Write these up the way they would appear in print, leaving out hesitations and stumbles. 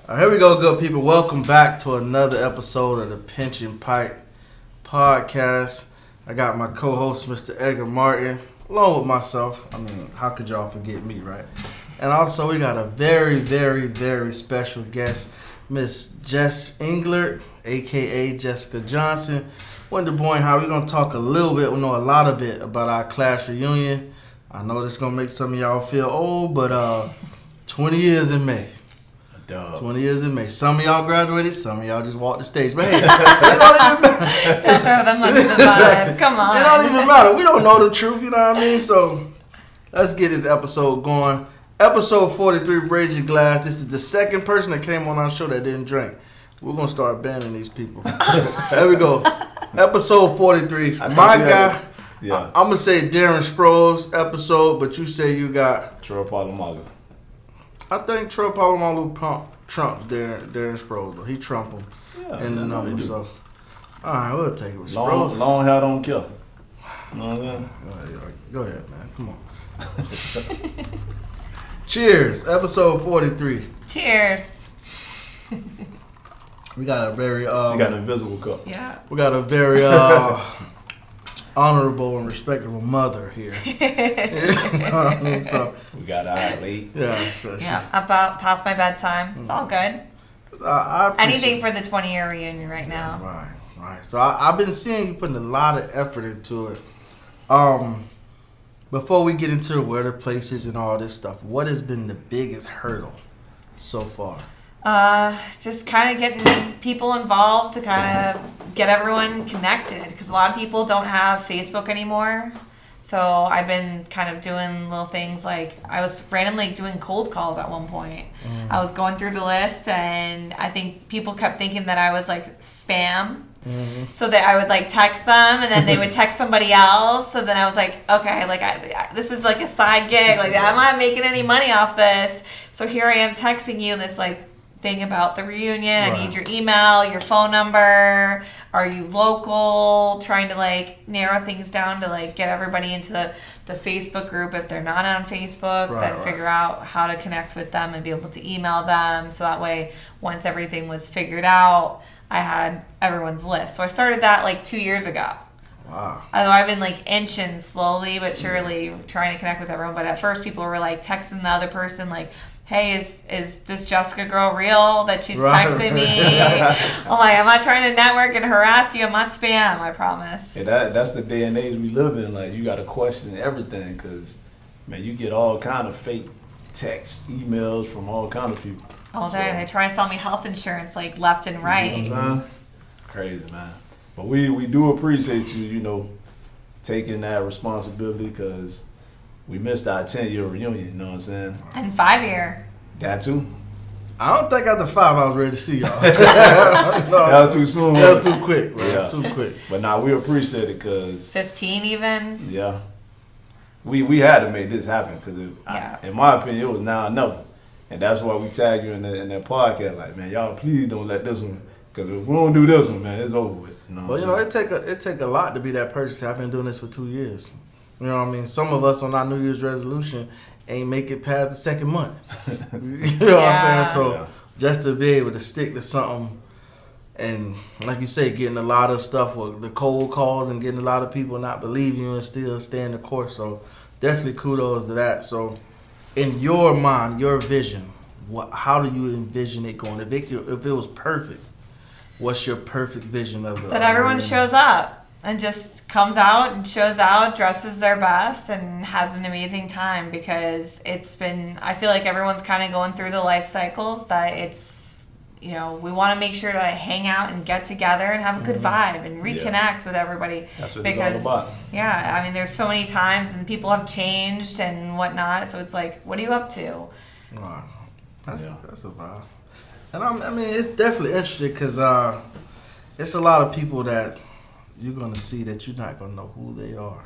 Here we go, good people. Welcome back to another episode of the Pinch and Pipe podcast. I got my co-host, Mr. Edgar Martin, along with myself. I mean, how could y'all forget me, right? And also, we got a very, very, very special guest, Miss Jess Englert, a.k.a. Jessica Johnson. Wonder Boy, how we're going to talk a little bit, we know a lot of it about our class reunion. I know this is going to make some of y'all feel old, but 20 years in May. 20 years in May. Some of y'all graduated, some of y'all just walked the stage. But hey, it don't even matter. Don't throw them under the bus. Come on. It don't even matter. We don't know the truth, you know what I mean? So let's get this episode going. Episode 43, Raise Your Glass. This is the second person that came on our show that didn't drink. We're going to start banning these people. There we go. Episode 43. My guy, I'm going to say Darren Sproles episode, but you say you got... Troy Polamalu. I think Troy Polamalu trumps Darren Sproles, though. He trump him in the numbers. So, all right, we'll take it with Sproles. Long hair don't kill. You know what I'm saying? Go ahead, man. Come on. Cheers. Episode 43. Cheers. We got a very... she got an invisible cup. Yeah. We got a very honorable and respectable mother here. You know what I mean? So, we got out late. Yeah. About past my bedtime. It's all good. I Anything for the 20-year reunion right now. Right. So I've been seeing you putting a lot of effort into it. Before we get into where the places and all this stuff, what has been the biggest hurdle so far? Just kind of getting people involved to kind of get everyone connected, because a lot of people don't have Facebook anymore. So I've been kind of doing little things, like I was randomly doing cold calls at one point. I was going through the list, and I think people kept thinking that I was like spam. So that I would like text them, and then they would text somebody else. So then I was like, okay, like this is like a side gig. Like I'm not making any money off this. So here I am texting you this like thing about the reunion. Right. I need your email, your phone number. Are you local? Trying to like narrow things down to like get everybody into the Facebook group if they're not on Facebook. Then figure out how to connect with them and be able to email them. So that way, once everything was figured out, I had everyone's list. So I started that like 2 years ago. Wow. Although I've been like inching slowly but surely trying to connect with everyone. But at first people were like texting the other person like, hey, is this Jessica girl real that she's texting me? I'm like, I'm not trying to network and harass you. I'm not spam, I promise. Hey, that's the day and age we live in. Like, you got to question everything because, man, you get all kind of fake texts, emails from all kind of people. All day. They try to sell me health insurance like left and right. You know what I'm saying? Crazy, man. But we do appreciate you, taking that responsibility because we missed our 10-year reunion, you know what I'm saying? And 5-year. That too? I don't think after 5 I was ready to see y'all. That was too soon. That was too quick, bro. Yeah. Too quick. But now we appreciate it because 15 even. Yeah. We had to make this happen because in my opinion, it was now or never. And that's why we tag you in that podcast. Like, man, y'all please don't let this one, because if we don't do this one, man, it's over with. It take a lot to be that person. I've been doing this for 2 years. You know what I mean? Some of us on our New Year's resolution ain't make it past the second month. You know what I'm saying? So just to be able to stick to something, and like you say, getting a lot of stuff with the cold calls and getting a lot of people not believe you and still staying the course. So definitely kudos to that. So in your mind, your vision, how do you envision it going? If it was perfect, what's your perfect vision of it? That everyone shows up and just comes out and shows out, dresses their best, and has an amazing time, because I feel like everyone's kind of going through the life cycles that it's, we want to make sure to hang out and get together and have a good vibe and reconnect with everybody. That's what it's all about. Yeah, I mean, there's so many times and people have changed and whatnot, so it's like, what are you up to? Wow. That's a vibe. And I mean, it's definitely interesting because it's a lot of people that you're going to see that you're not going to know who they are.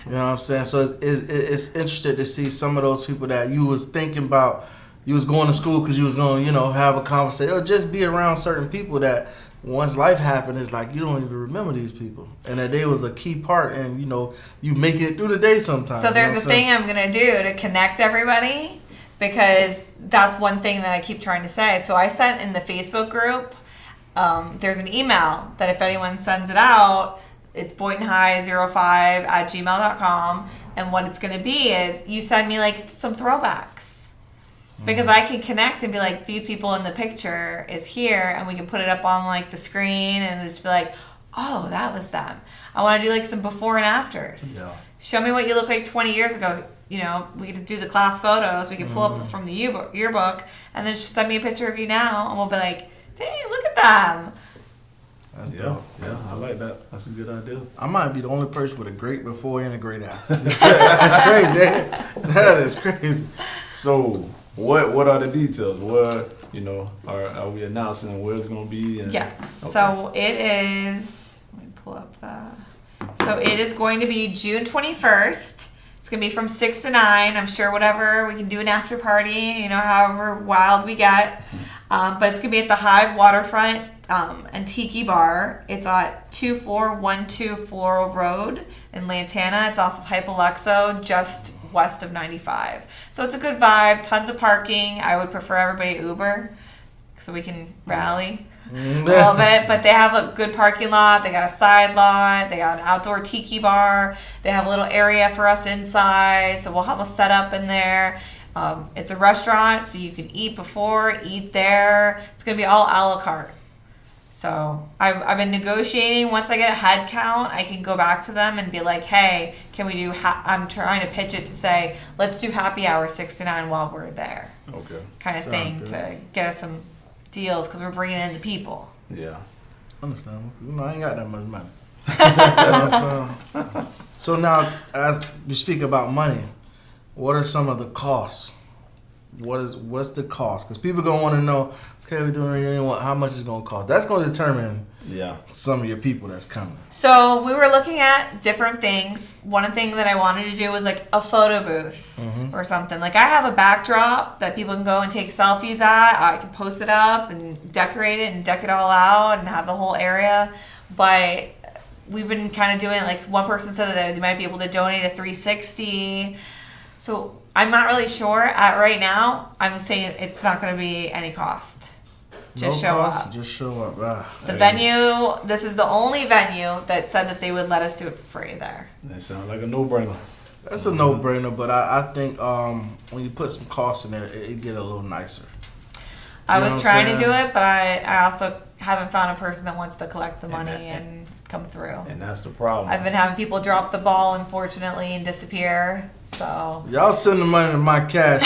You know what I'm saying? So it's interesting to see some of those people that you was thinking about. You was going to school because you was going to, have a conversation or just be around certain people that once life happened, it's like you don't even remember these people. And that they was a key part in, you making it through the day sometimes. So there's a thing I'm going to do to connect everybody. because that's one thing that I keep trying to say. So I sent in the Facebook group, there's an email that if anyone sends it out, it's boyntonhigh05@gmail.com. And what it's going to be is you send me like some throwbacks. Because I can connect and be like, these people in the picture is here, and we can put it up on like the screen and just be like, oh, that was them. I want to do like some before and afters. Yeah. Show me what you look like 20 years ago. You know, we can do the class photos. We can pull up from the yearbook, and then just send me a picture of you now, and we'll be like, dang, look at them. That's dope. Yeah, I like that. That's a good idea. I might be the only person with a great before and a great after. That's crazy. That is crazy. So, what are the details? What, are we announcing where it's going to be? Yes. Okay. So it is. Let me pull up that. So it is going to be June 21st. It's going to be from 6 to 9. I'm sure whatever, we can do an after party, however wild we get. But it's going to be at the Hive Waterfront and Tiki Bar. It's at 2412 Floral Road in Lantana. It's off of Hypoluxo, just west of 95. So it's a good vibe, tons of parking. I would prefer everybody Uber so we can rally a little bit. But they have a good parking lot. They got a side lot. They got an outdoor tiki bar. They have a little area for us inside. So we'll have a setup in there. It's a restaurant, so you can eat before, eat there. It's going to be all a la carte. So I've been negotiating. Once I get a head count, I can go back to them and be like, hey, can we do, I'm trying to pitch it to say, let's do happy hour 6 to 9 while we're there. Okay. Kind of thing to get us some deals because we're bringing in the people. Yeah. Understandable. I ain't got that much money. So now, as you speak about money, what are some of the costs? What's the cost? Because people gonna want to know. Okay, we're doing a reunion. How much is it gonna cost? That's gonna determine some of your people that's coming. So we were looking at different things. One thing that I wanted to do was like a photo booth or something. Like I have a backdrop that people can go and take selfies at. I can post it up and decorate it and deck it all out and have the whole area. But we've been kind of doing like one person said that they might be able to donate a 360. So I'm not really sure at right now. I'm saying it's not going to be any cost. Just show up. Just show up. The venue, this is the only venue that said that they would let us do it for free there. That sounds like a no-brainer. That's a no-brainer, but I think when you put some cost in there, it get a little nicer. I was trying to do it, but I also haven't found a person that wants to collect the money and come through. And that's the problem. I've been having people drop the ball, unfortunately, and disappear. So y'all send the money to my cash.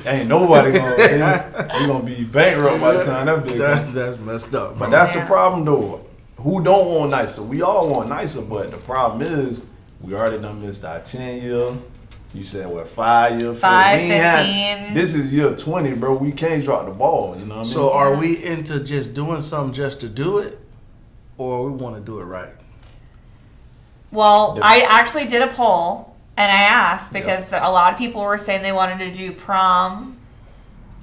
Ain't nobody we're gonna be bankrupt by the time that's messed up. But that's the problem though. Who don't want nicer? We all want nicer, but the problem is we already done missed our 10-year. You said what, 5 year? 5, 15. This is year 20, bro. We can't drop the ball. You know what I mean? So are we into just doing something just to do it, or we want to do it right? Well, I actually did a poll, and I asked because a lot of people were saying they wanted to do prom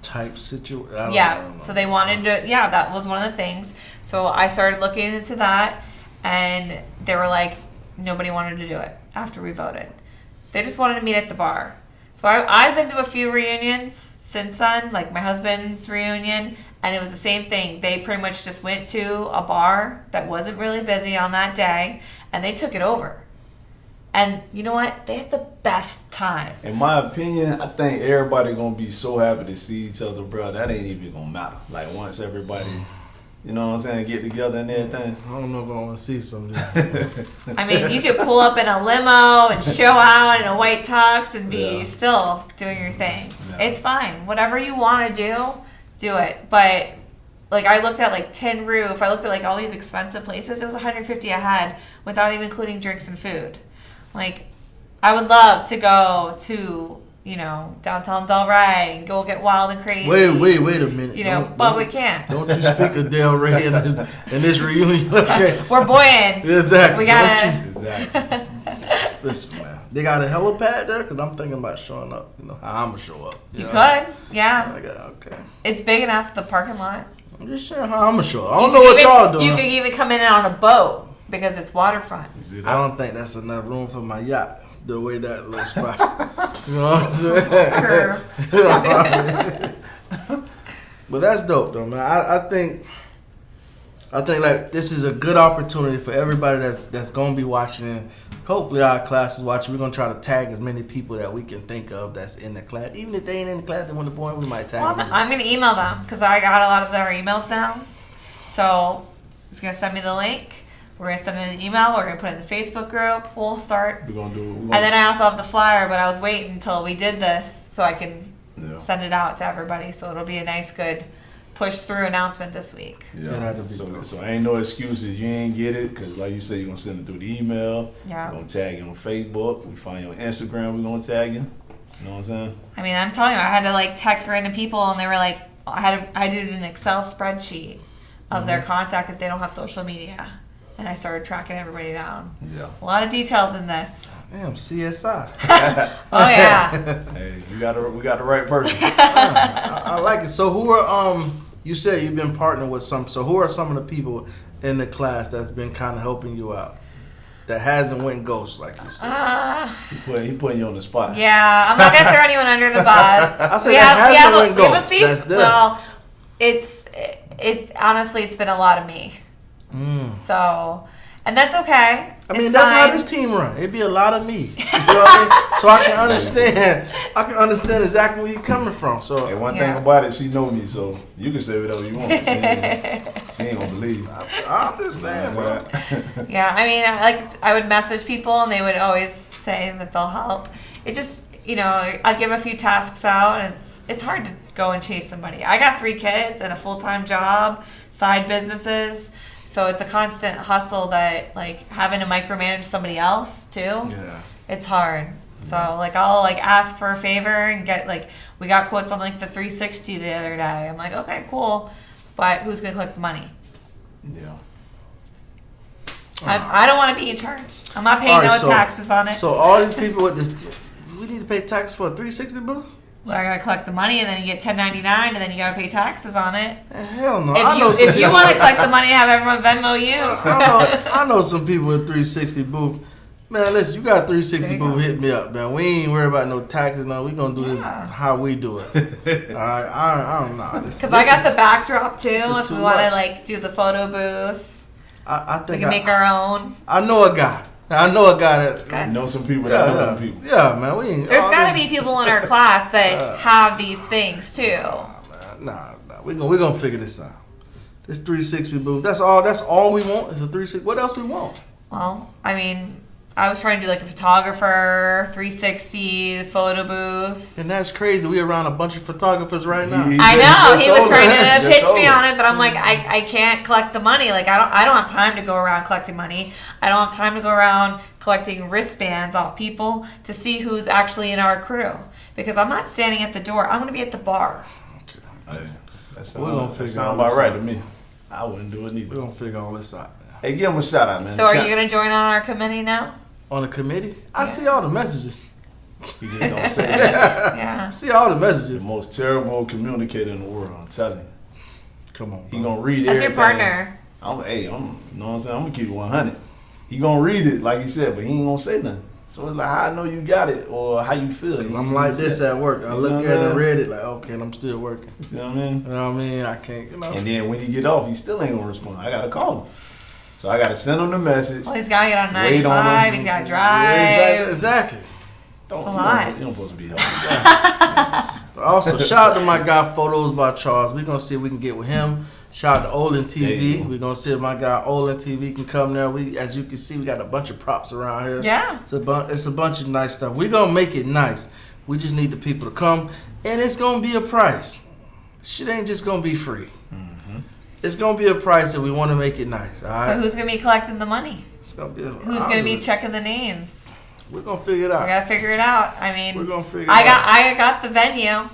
type situation. Yeah, so they wanted to. Yeah, that was one of the things. So I started looking into that, and they were like, nobody wanted to do it after we voted. They just wanted to meet at the bar. So I've been to a few reunions since then, like my husband's reunion, and it was the same thing. They pretty much just went to a bar that wasn't really busy on that day, and they took it over. And you know what? They had the best time. In my opinion, I think everybody gonna be so happy to see each other, bro. That ain't even gonna matter. Like once everybody, you know what I'm saying, get together and everything. I don't know if I want to see something. I mean, you could pull up in a limo and show out in a white tux and be still doing your thing. Yeah. It's fine. Whatever you want to do it. But like I looked at like Tin Roof. I looked at like all these expensive places. It was $150 a head without even including drinks and food. Like, I would love to go to, downtown Delray and go get wild and crazy. Wait a minute. But we can't. Don't you speak of Delray in this reunion. Okay. We're buoyant. Exactly. We gotta. Exactly. Listen, man. They got a helipad there? Because I'm thinking about showing up. How I'm going to show up. You could. Yeah. Okay. It's big enough, the parking lot. I'm just saying how I'm going to show up. I don't know what y'all doing. You could even come in on a boat because it's waterfront. I don't think that's enough room for my yacht. the way that little spot. You know what I'm saying? You know what I mean? But that's dope, though, man. I think like this is a good opportunity for everybody that's gonna be watching. And hopefully, our class is watching. We're gonna try to tag as many people that we can think of that's in the class. Even if they ain't in the class, they want to join, we might tag them. I'm gonna email them because I got a lot of their emails now. So he's gonna send me the link. We're gonna send it an email. We're gonna put it in the Facebook group. We'll start. We're gonna do it. And then I also have the flyer, but I was waiting until we did this so I can send it out to everybody. So it'll be a nice, good push through announcement this week. Yeah. So ain't no excuses. You ain't get it because, like you said, you're gonna send it through the email. Yeah. We're gonna tag you on Facebook. We find you on Instagram. We're gonna tag you. You know what I'm saying? I mean, I'm telling you, I had to like text random people, and they were like, I did an Excel spreadsheet of their contact if they don't have social media. And I started tracking everybody down. Yeah. A lot of details in this. Damn, CSI. Oh yeah. Hey, we got the right person. I like it. So who are you said you've been partnering with some. So who are some of the people in the class that's been kind of helping you out? That hasn't went ghost, like you said. He putting you on the spot. Yeah, I'm not gonna throw anyone under the bus. I said hasn't went ghost. That's them. Well, it honestly, it's been a lot of me. So, and that's okay. I mean, that's how this team run. It'd be a lot of me. You know what I mean? So I can understand exactly where you're coming from. So, hey, one thing about it, she know me, so you can say whatever you want. She ain't gonna believe. I'm just saying, bro. Yeah, I mean, I would message people, and they would always say that they'll help. It just, I give a few tasks out, and it's hard to go and chase somebody. I got 3 kids and a full-time job, side businesses. So it's a constant hustle that, like, having to micromanage somebody else, too. Yeah. It's hard. So, like, I'll, like, ask for a favor and get, like, we got quotes on, like, the 360 the other day. I'm like, okay, cool. But who's going to collect the money? Yeah. I don't want to be in charge. I'm not paying taxes on it. So all these people with this, we need to pay taxes for a 360 booth? Well, I gotta collect the money, and then you get 1099, and then you gotta pay taxes on it. Hell no! If you want to collect the money, have everyone Venmo you. I know some people with 360 booth. Man, listen, you got 360 booth, hit me up, man. We ain't worried about no taxes. No, we gonna do this how we do it. All right, I don't know. Because I got the backdrop too. If we want to like do the photo booth, I think we can make our own. I know a guy that. I know some people that know some people. Yeah, man. We ain't. There's got to be people in our class that have these things too. Nah. We're gonna figure this out. This 360 booth. That's all we want is a 360. What else we want? Well, I mean, I was trying to do like a photographer, 360, photo booth. And that's crazy. We around a bunch of photographers right now. I know. He was trying to pitch me on it, but I'm like, I can't collect the money. Like, I don't have time to go around collecting money. I don't have time to go around collecting wristbands off people to see who's actually in our crew. Because I'm not standing at the door. I'm going to be at the bar. Okay. That sounds about right to me. I wouldn't do it neither. We're going to figure all this out. Hey, give him a shout out, man. So are you going to join on our committee now? On the committee? I see all the messages. He just don't say that. Yeah. I see all the messages. The most terrible communicator in the world, I'm telling you. Come on, bro. He gonna read That's everything. your partner. You know what I'm saying? I'm gonna keep it 100. He gonna read it, like he said, but he ain't gonna say nothing. So it's like, how I know you got it or how you feel. I'm like this at work. I look at it and read it like, okay, and I'm still working. You see what I mean? You know what I mean? I can't, And then when he get off, he still ain't gonna respond. I gotta call him. So I gotta send him the message. Well, he's gotta get on 95. He's gotta drive. Yeah, exactly. It's a lot. You don't supposed to be helping. Also, shout out to my guy Photos by Charles. We're gonna see if we can get with him. Shout out to Olin TV. We're gonna see if my guy Olin TV can come there. As you can see, we got a bunch of props around here. Yeah. It's a bunch of nice stuff. We're gonna make it nice. We just need the people to come, and it's gonna be a price. Shit ain't just gonna be free. It's gonna be a price, and we want to make it nice. All right? So who's gonna be collecting the money? It's gonna be. Who's gonna be checking the names? We're gonna figure it out. We gotta figure it out. I mean, we're gonna figure it out. I got the venue.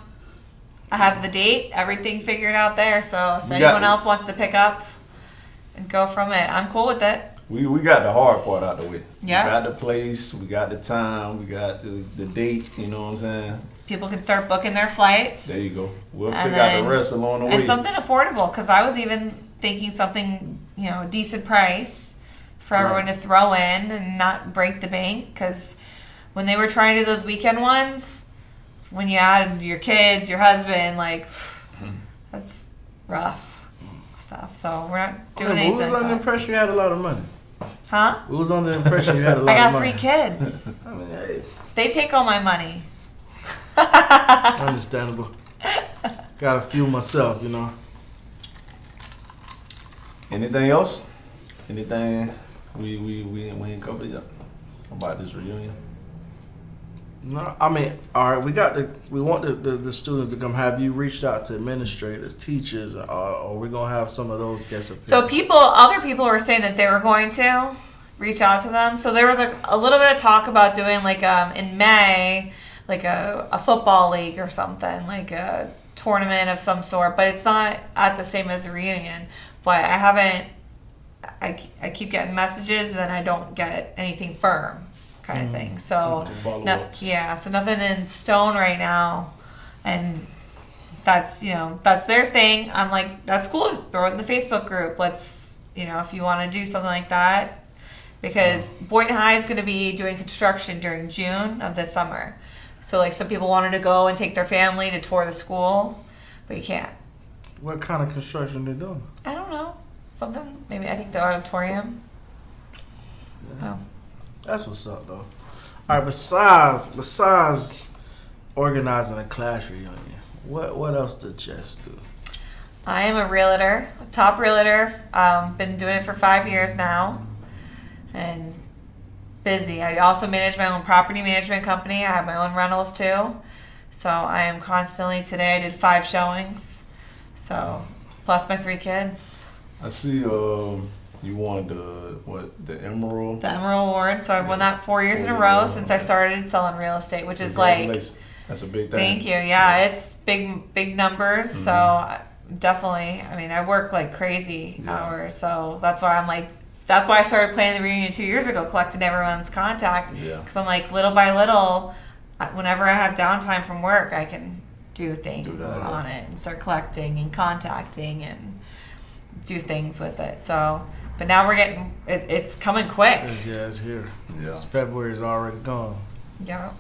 I have the date, everything figured out there. So if anyone else wants to pick up and go from it, I'm cool with it. We got the hard part out the way. Yeah. We got the place, we got the time, we got the date. You know what I'm saying? People can start booking their flights. There you go. We'll figure out the rest along the way. And something affordable, because I was even thinking something, a decent price for everyone to throw in and not break the bank, because when they were trying to do those weekend ones, when you added your kids, your husband, like, that's rough stuff. So we're not doing anything. Who was under the impression you had a lot of money? Huh? Who was under the impression you had a lot of money? I got 3 kids. I mean, hey. They take all my money. Understandable. Got a few myself, you know. Anything else? Anything we ain't covered yet about this reunion? No, I mean, all right. We want the students to come. Have you reached out to administrators, teachers, or we're gonna have some of those guest appearances? So other people were saying that they were going to reach out to them. So there was a little bit of talk about doing like in May, like a football league or something, like a tournament of some sort. But it's not at the same as a reunion. But I haven't. I keep getting messages and then I don't get anything firm. Kind of thing. So so nothing in stone right now, and that's their thing. I'm like, that's cool. Throw it in the Facebook group. Let's if you want to do something like that, because Boynton High is going to be doing construction during June of this summer. So like some people wanted to go and take their family to tour the school, but you can't. What kind of construction they doing? I don't know. Something maybe I think the auditorium. Yeah. Oh. That's what's up, though. All right, besides organizing a class reunion, what else did Jess do? I am a realtor, a top realtor. Been doing it for 5 years now, and busy. I also manage my own property management company. I have my own rentals too, so I am constantly. Today I did 5 showings, so plus my 3 kids. I see. You won the Emerald? The Emerald Award. So I've won that 4 years in a row since I started selling real estate, which is like... That's a big thing. Thank you. Yeah, it's big numbers. Mm-hmm. So definitely, I mean, I work like crazy hours. So that's why I started planning the reunion 2 years ago, collecting everyone's contact. Yeah. Because I'm like, little by little, whenever I have downtime from work, I can do things on it and start collecting and contacting and do things with it. So... But now we're getting it's coming quick. It's here. Yeah. February is already gone. Yeah.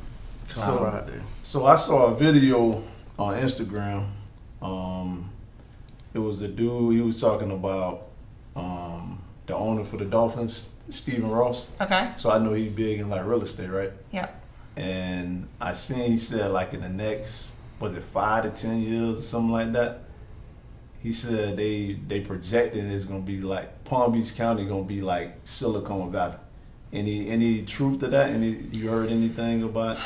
So I saw a video on Instagram. It was a dude. He was talking about the owner for the Dolphins, Stephen Ross. Okay. So I know he's big in like real estate, right? Yeah. And I seen he said like in the next 5 to 10 years or something like that. He said they projected it's gonna be like Palm Beach County gonna be like Silicon Valley. Any truth to that? You heard anything about?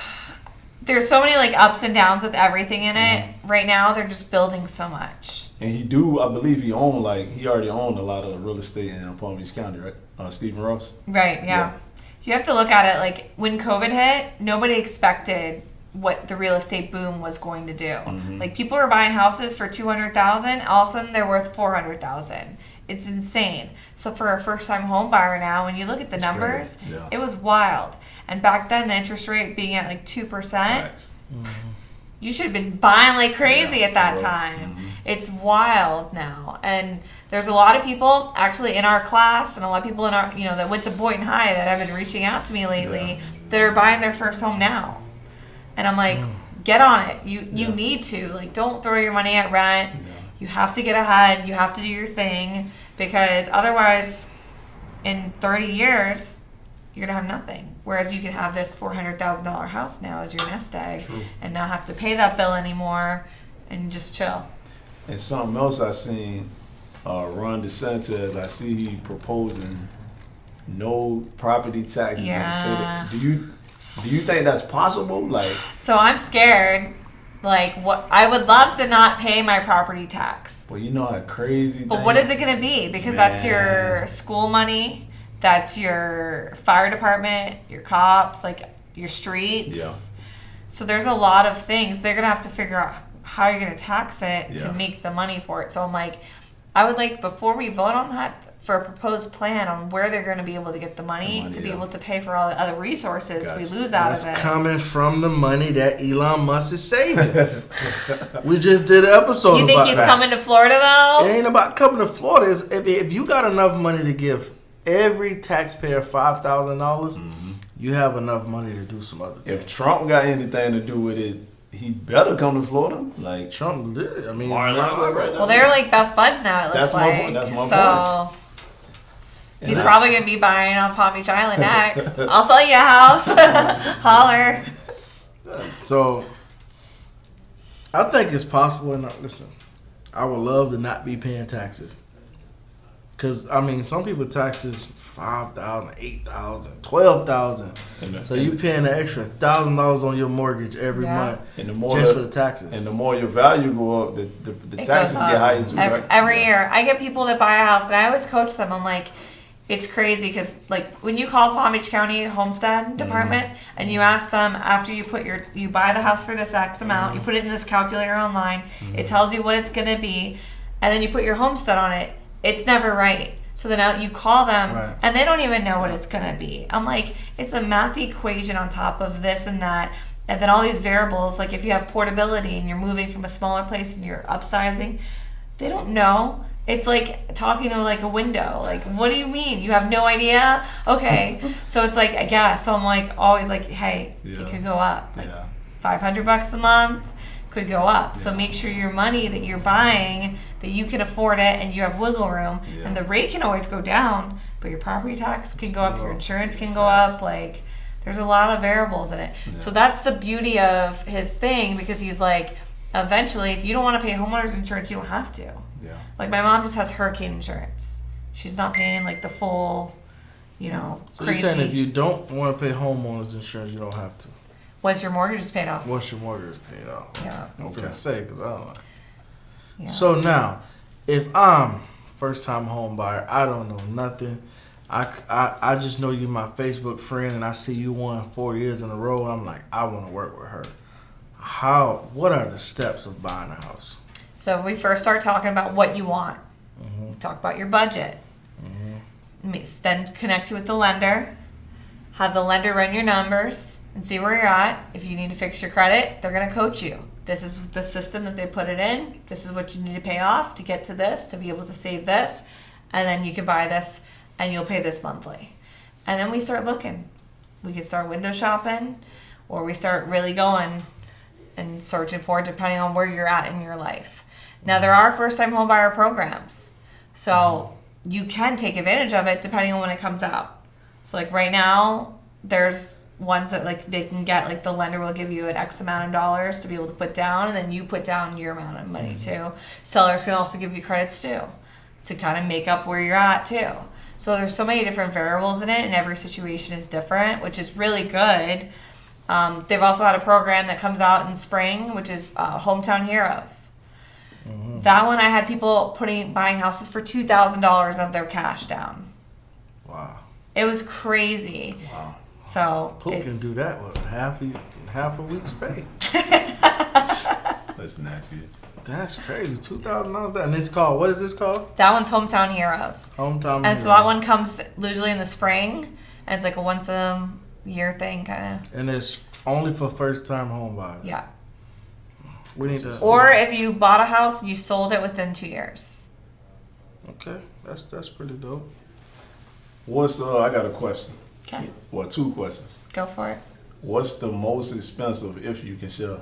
There's so many like ups and downs with everything in it. Right now they're just building so much. And I believe he already owned a lot of real estate in Palm Beach County, right? Stephen Ross. Right. Yeah. You have to look at it like when COVID hit, nobody expected what the real estate boom was going to do. Mm-hmm. Like people were buying houses for $200,000, all of a sudden they're worth $400,000. It's insane. So for a first-time home buyer now, when you look at the numbers, it was wild. And back then, the interest rate being at like 2%, you should have been buying like crazy at that time. Mm-hmm. It's wild now, and there's a lot of people actually in our class, and a lot of people in our that went to Boynton High that have been reaching out to me lately that are buying their first home now. And I'm like, get on it. You need to. Like, don't throw your money at rent. Yeah. You have to get ahead. You have to do your thing. Because otherwise, in 30 years, you're going to have nothing. Whereas you can have this $400,000 house now as your nest egg. True. And not have to pay that bill anymore and just chill. And something else I seen, Ron DeSantis, I see he proposing no property taxes in the state. Do you think that's possible? Like, so I'm scared. Like, what I would love to not pay my property tax. Well, you know how crazy. But what is it going to be? Because that's your school money, that's your fire department, your cops, like your streets. Yeah. So there's a lot of things they're going to have to figure out how you're going to tax it to make the money for it. So I'm like, I would like before we vote on that, for a proposed plan on where they're going to be able to get the money to be able to pay for all the other resources we lose out of it. That's coming from the money that Elon Musk is saving. We just did an episode about that. You think he's coming to Florida, though? It ain't about coming to Florida. If you got enough money to give every taxpayer $5,000, you have enough money to do some other things. If Trump got anything to do with it, he better come to Florida. Like Trump did. I mean, well, they're like best buds now. It looks like. That's my point. He's And probably gonna be buying on Palm Beach Island next. I'll sell you a house. Holler. So, I think it's possible. And listen, I would love to not be paying taxes. Because, I mean, some people taxes $5,000, $8,000, $12,000. So you paying an extra $1,000 on your mortgage every month and the more just for the taxes. And the more your value go up, the taxes get higher too. Every year. I get people that buy a house, and I always coach them. I'm like, it's crazy because, like, when you call Palm Beach County Homestead Department and you ask them after you buy the house for this X amount, you put it in this calculator online, it tells you what it's going to be, and then you put your homestead on it, it's never right. So then you call them and they don't even know what it's going to be. I'm like, it's a math equation on top of this and that. And then all these variables, like if you have portability and you're moving from a smaller place and you're upsizing, they don't know. It's like talking to like a window. Like, what do you mean? You have no idea? Okay. So it's like, I guess. So I'm like, always like, hey, it could go up. Like $500 a month could go up. So make sure your money that you're buying, that you can afford it and you have wiggle room. And the rate can always go down, but your property tax can go up, your insurance can go up. Like, there's a lot of variables in it. So that's the beauty of his thing, because he's like, eventually, if you don't want to pay homeowners insurance, you don't have to. Like, my mom just has hurricane insurance. She's not paying like the full, So crazy. you're saying if you don't want to pay homeowners insurance, you don't have to. Once your mortgage is paid off. Once your mortgage is paid off. Yeah. I was gonna say, because I don't know. Yeah. So now, if I'm first time home buyer, I don't know nothing. I just know you my Facebook friend, and I see you won 4 years in a row. And I'm like, I want to work with her. What are the steps of buying a house? So we first start talking about what you want. Talk about your budget. Then connect you with the lender. Have the lender run your numbers and see where you're at. If you need to fix your credit, they're going to coach you. This is the system that they put it in. This is what you need to pay off to get to this, to be able to save this. And then you can buy this and you'll pay this monthly. And then we start looking. We can start window shopping, or we start really going and searching for it, depending on where you're at in your life. Now, there are first-time homebuyer programs. So you can take advantage of it depending on when it comes out. So, like, right now, there's ones that, like, they can get, like, the lender will give you an X amount of dollars to be able to put down, and then you put down your amount of money, too. Sellers can also give you credits, too, to kind of make up where you're at, too. So there's so many different variables in it, and every situation is different, which is really good. They've also had a program that comes out in spring, which is Hometown Heroes. That one, I had people buying houses for $2,000 of their cash down. Wow. It was crazy. Wow. So Who can do that with half a week's pay? That's nasty. That's crazy. $2,000. And it's called, what is this called? That one's Hometown Heroes. Hometown And so that one comes usually in the spring, and it's like a once a year thing, kind of. And it's only for first time home buyers. Yeah. We need to. Or if you bought a house and you sold it within 2 years. Okay, that's pretty dope. I got a question. Okay. Well, 2 questions. Go for it. What's the most expensive, if you can share,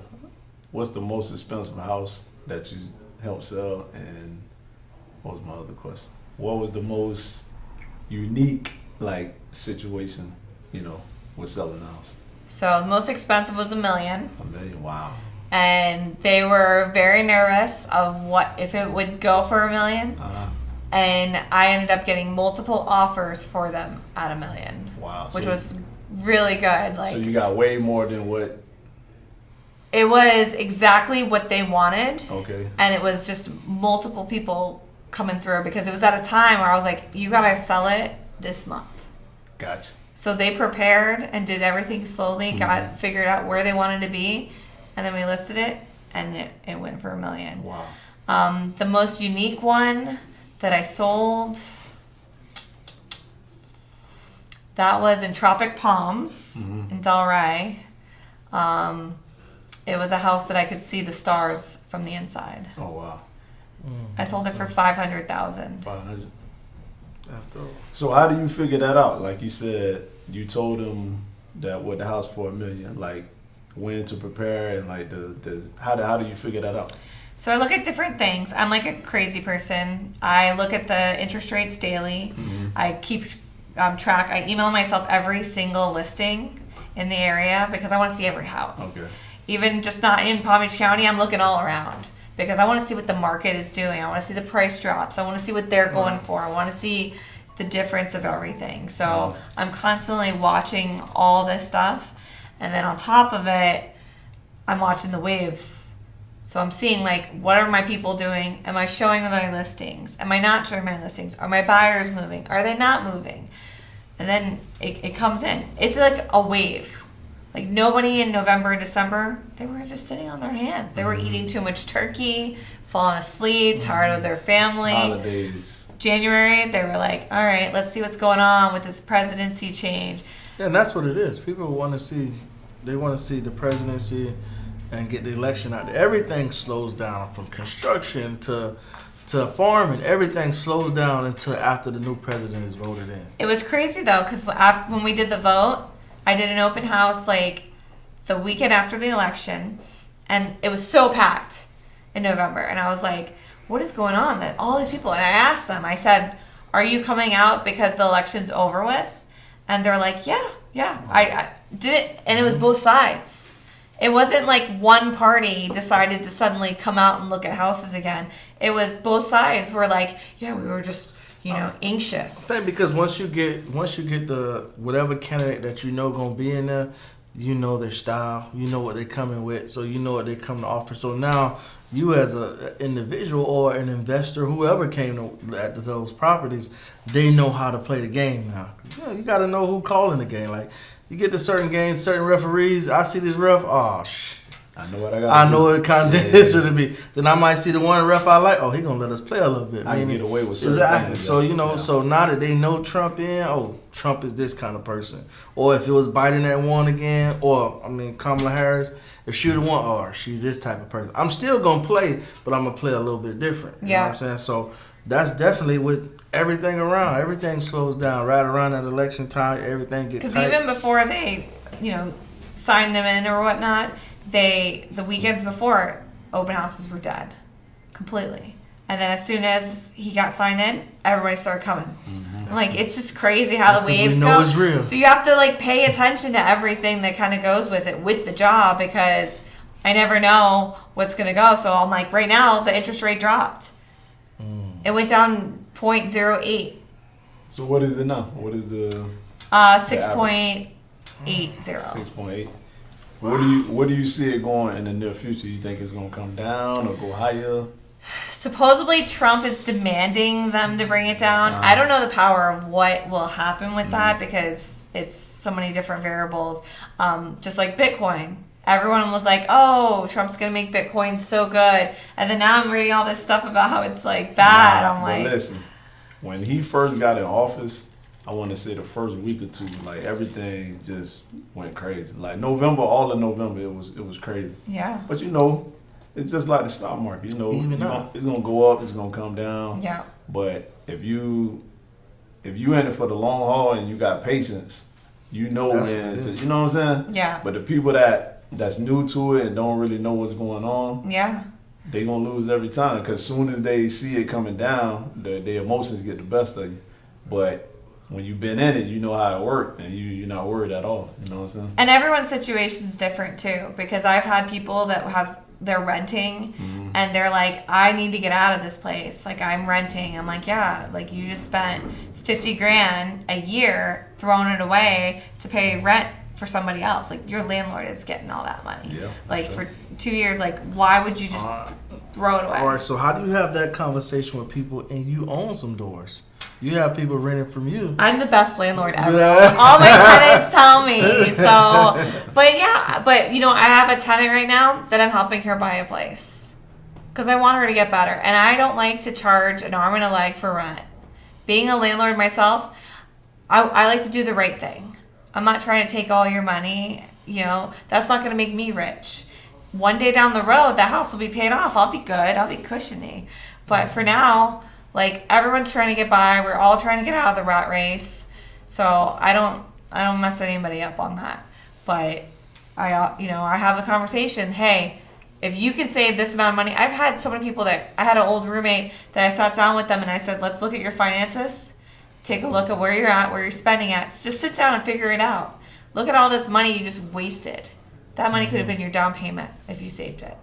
what's the most expensive house that you helped sell? And what was my other question? What was the most unique, like, situation, with selling a house? So the most expensive was $1 million. $1 million, wow. And they were very nervous of what if it would go for $1 million. And I ended up getting multiple offers for them at $1 million. Wow. Which was really good. So you got way more than what? It was exactly what they wanted. Okay. And it was just multiple people coming through, because it was at a time where I was like, you gotta sell it this month. Gotcha. So they prepared and did everything slowly, figured out where they wanted to be, and then we listed it, and it went for $1 million. Wow. The most unique one that I sold, that was in Tropic Palms in Delray. It was a house that I could see the stars from the inside. Oh, wow. I sold it for $500,000. 500. That's dope. So how do you figure that out? Like you said, you told them that with the house for $1 million? Like when to prepare and like how do you figure that out? So I look at different things. I'm like a crazy person. I look at the interest rates daily. I keep track. I email myself every single listing in the area because I want to see every house. Okay. Even just not in Palm Beach County, I'm looking all around because I want to see what the market is doing. I want to see the price drops. I want to see what they're going for. I want to see the difference of everything. So I'm constantly watching all this stuff. And then on top of it, I'm watching the waves. So I'm seeing, like, what are my people doing? Am I showing my listings? Am I not showing my listings? Are my buyers moving? Are they not moving? And then it comes in. It's like a wave. Like, nobody in November and December, they were just sitting on their hands. They were eating too much turkey, falling asleep, tired of their family. Holidays. January, they were like, all right, let's see what's going on with this presidency change. Yeah, and that's what it is. People want to see, they want to see the presidency and get the election out there. Everything slows down from construction to farming. Everything slows down until after the new president is voted in. It was crazy though, because when we did the vote, I did an open house like the weekend after the election, and it was so packed in November. And I was like, what is going on? That all these people, and I asked them, I said, are you coming out because the election's over with? And they're like, yeah. I did it, and it was both sides. It wasn't like one party decided to suddenly come out and look at houses again. It was both sides were like, yeah, we were just, anxious. I think because once you get the whatever candidate that you know gonna be in there, you know their style, you know what they're coming with, so you know what they come to offer. So now you as an individual or an investor, whoever came at those properties, they know how to play the game now. You got to know who calling the game. Like, you get to certain games, certain referees. I see this ref. Oh, I know what I got. I know what kind of it should be. Then I might see the one ref I like. Oh, he gonna let us play a little bit. I can get away with certain exactly. things. So so now that they know Trump in, Trump is this kind of person. Or if it was Biden that won again, or Kamala Harris, if she would have won, she's this type of person. I'm still gonna play, but I'm gonna play a little bit different. You know what I'm saying? So that's definitely with everything around. Everything slows down right around that election time. Everything gets tight. Because even before they, signed him in or whatnot, the weekends before, open houses were dead completely. And then as soon as he got signed in, everybody started coming. Mm-hmm. Like, it's just crazy how the waves go. It's real. So you have to pay attention to everything that kind of goes with it, with the job, because I never know what's going to go. So I'm like, right now the interest rate dropped. It went down 0.08. So what is it now? What is the 6.80. 6.8. Where do you see it going in the near future? You think it's going to come down or go higher? Supposedly Trump is demanding them to bring it down. I don't know the power of what will happen with that because it's so many different variables. Just like Bitcoin. Everyone was like, oh, Trump's going to make Bitcoin so good. And then now I'm reading all this stuff about how it's bad. I'm like, listen, when he first got in office, I want to say the first week or two, everything just went crazy. November, all of November, it was crazy. Yeah. But it's just like the stock market. It's going to go up, it's going to come down. Yeah. But if you in it for the long haul and you got patience, you know what I'm saying? Yeah. But the people that's new to it and don't really know what's going on, they gonna lose every time because soon as they see it coming down, their emotions get the best of you. But when you've been in it, you know how it works, and you're not worried at all. You know what I'm saying? And everyone's situation is different too, because I've had people that they're renting, and they're like, I need to get out of this place. I'm renting. I'm like, yeah, you just spent $50,000 a year throwing it away to pay rent for somebody else. Your landlord is getting all that money. Yeah. For 2 years, why would you just throw it away? All right, so how do you have that conversation with people and you own some doors? You have people renting from you. I'm the best landlord ever. All my tenants tell me. So, but I have a tenant right now that I'm helping her buy a place because I want her to get better. And I don't like to charge an arm and a leg for rent. Being a landlord myself, I like to do the right thing. I'm not trying to take all your money. That's not going to make me rich. One day down the road, the house will be paid off. I'll be good. I'll be cushiony. But for now, everyone's trying to get by. We're all trying to get out of the rat race. So I don't mess anybody up on that. But I have the conversation. Hey, if you can save this amount of money, I've had so many people that I had an old roommate that I sat down with them and I said, let's look at your finances. Take a look at where you're at, where you're spending at. Just sit down and figure it out. Look at all this money you just wasted. That money could have been your down payment if you saved it.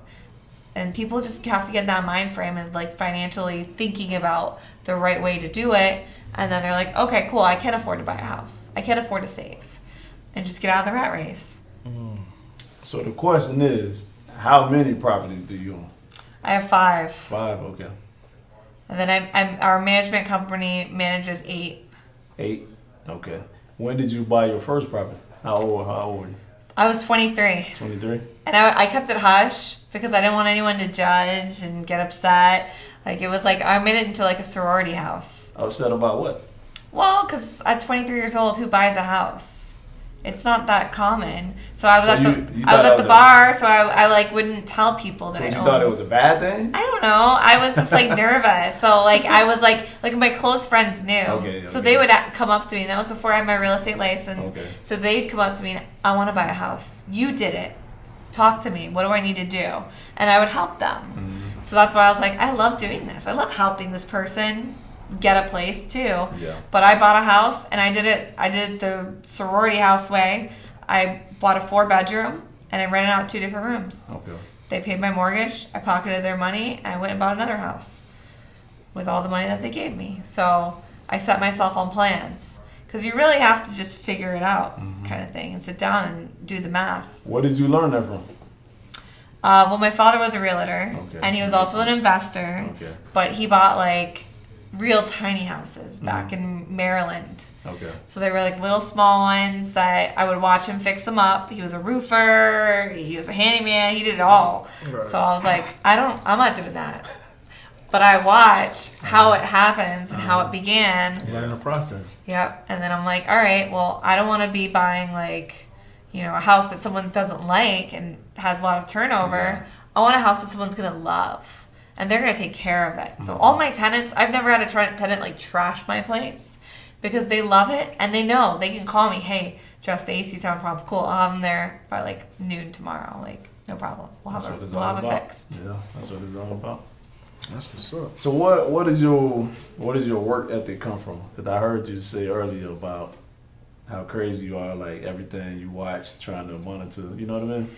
And people just have to get in that mind frame and like financially thinking about the right way to do it. And then they're like, okay, cool, I can afford to buy a house. I can afford to save. And just get out of the rat race. So the question is, how many properties do you own? I have 5. 5, okay. And then our management company manages 8. 8, okay. When did you buy your first property? How old were you? I was 23. 23? And I kept it hush because I didn't want anyone to judge and get upset. Like, it was like, I made it into like a sorority house. Upset about what? Well, because at 23 years old, who buys a house? It's not that common. So I was at the bar, so I like wouldn't tell people that I owned. So you thought it was a bad thing? I don't know. I was just like nervous. So like I was like my close friends knew. Okay. So they would come up to me. And that was before I had my real estate license. Okay. So they'd come up to me and I want to buy a house. You did it. Talk to me. What do I need to do? And I would help them. Mm-hmm. So that's why I was like, I love doing this. I love helping this person get a place too. Yeah. But I bought a house and I did it the sorority house way. I bought a 4-bedroom and I rented out 2 different rooms. Okay. They paid my mortgage, I pocketed their money, and I went and bought another house with all the money that they gave me. So I set myself on plans because you really have to just figure it out, kind of thing, and sit down and do the math. Where did you learn that from? Well, my father was a realtor, Okay. and he was also an investor, Okay. but he bought like real tiny houses back in Maryland. Okay. So they were like little small ones that I would watch him fix them up. He was a roofer, he was a handyman, he did it all. Right. So I was like, I'm not doing that. But I watch how it happens and how it began. Learn the process. Yep. And then I'm like, all right, well, I don't want to be buying like, a house that someone doesn't like and has a lot of turnover. Yeah. I want a house that someone's going to love. And they're going to take care of it. So all my tenants, I've never had a tenant like trash my place because they love it and they know they can call me. Hey, Jess, the AC's having a problem. Cool, I'll have them there by like noon tomorrow. Like, no problem. We'll have it fixed. Yeah, that's what it's all about. That's what's up. So what is your work ethic come from? Because I heard you say earlier about how crazy you are, like everything you watch, trying to monitor. You know what I mean?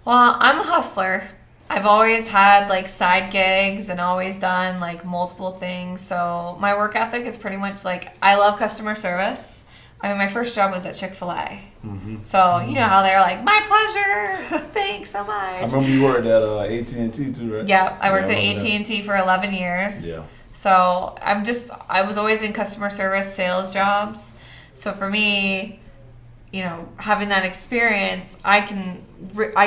Well, I'm a hustler. I've always had like side gigs and always done like multiple things. So my work ethic is pretty much like I love customer service. I mean, my first job was at Chick-fil-A. Mm-hmm. So you know how they're like, my pleasure. Thanks so much. I remember you worked at AT&T too, right? Yeah, I worked at AT&T for 11 years. Yeah. So I was always in customer service sales jobs. So for me, having that experience, I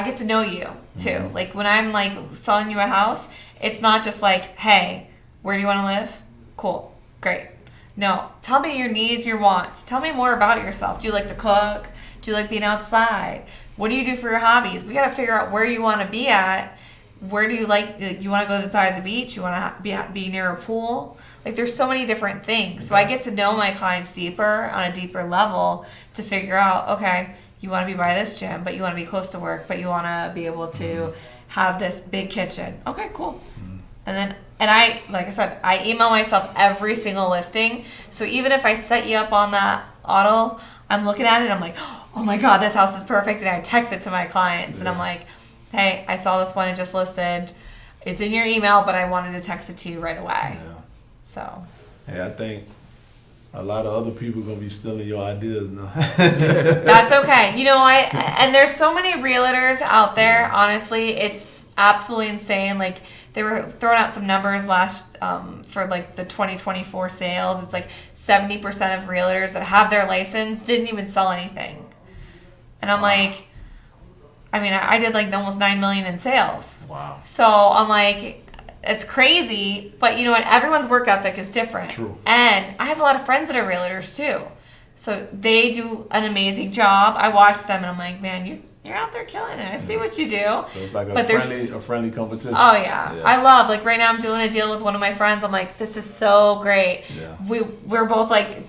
get to know you too. Mm-hmm. Like when I'm like selling you a house, it's not just like, hey, where do you want to live? Cool, great. No, tell me your needs, your wants. Tell me more about yourself. Do you like to cook? Do you like being outside? What do you do for your hobbies? We got to figure out where you want to be at. Where do you you want to go by the beach? You want to be near a pool? Like there's so many different things. So I get to know my clients deeper on a deeper level to figure out, okay, you want to be by this gym, but you want to be close to work, but you want to be able to have this big kitchen. Okay, cool. And I, like I said, I email myself every single listing. So even if I set you up on that auto, I'm looking at it and I'm like, oh my God, this house is perfect. And I text it to my clients and I'm like, hey, I saw this one it just listed. It's in your email, but I wanted to text it to you right away. Yeah. So. Hey, I think a lot of other people are going to be stealing your ideas now. That's okay. And there's so many realtors out there, honestly, it's absolutely insane. Like, they were throwing out some numbers for like the 2024 sales. It's like 70% of realtors that have their license didn't even sell anything. And I'm like, I mean, I did like almost $9 million in sales. Wow. So I'm like, it's crazy, but you know what? Everyone's work ethic is different. True. And I have a lot of friends that are realtors too. So they do an amazing job. I watch them and I'm like, man, you're out there killing it. I see what you do. So it's like a friendly competition. Oh, yeah. I love, like, right now I'm doing a deal with one of my friends. I'm like, this is so great. Yeah. We're both, like,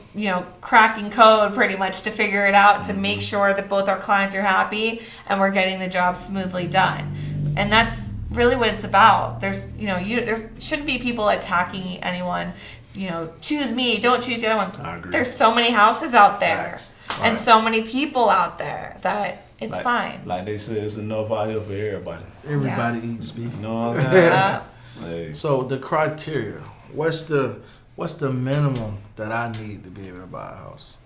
cracking code pretty much to figure it out to make sure that both our clients are happy and we're getting the job smoothly done. And that's really what it's about. There's, there shouldn't be people attacking anyone. Choose me, don't choose the other one. I agree. There's so many houses out there Right. and so many people out there that it's fine. Like they said, it's enough out here for everybody. Everybody eats beef. You know what I'm saying? Hey. So the criteria, what's the minimum that I need to be able to buy a house?